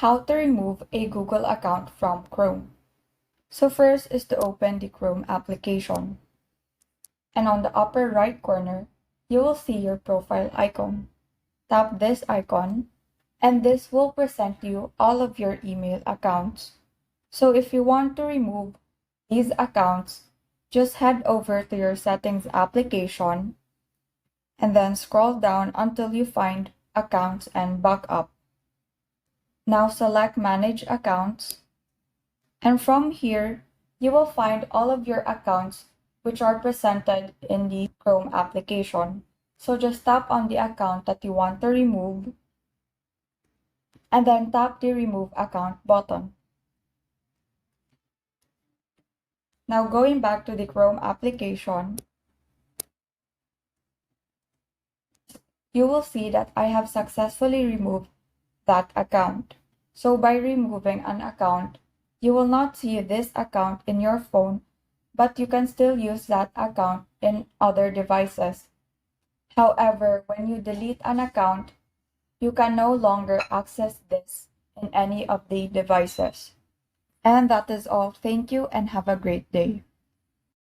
how to remove a Google account from Chrome. So first is to open the Chrome application. And on the upper right corner, you will see your profile icon. Tap this icon, and this will present you all of your email accounts. So if you want to remove these accounts, just head over to your settings application and then scroll down until you find Accounts and Backup. Now select Manage Accounts, and from here, you will find all of your accounts which are presented in the Chrome application. So just tap on the account that you want to remove, and then tap the Remove Account button. Now going back to the Chrome application, you will see that I have successfully removed that account. So by removing an account, you will not see this account in your phone, but you can still use that account in other devices. However, when you delete an account, you can no longer access this in any of the devices. And that is all. Thank you and have a great day.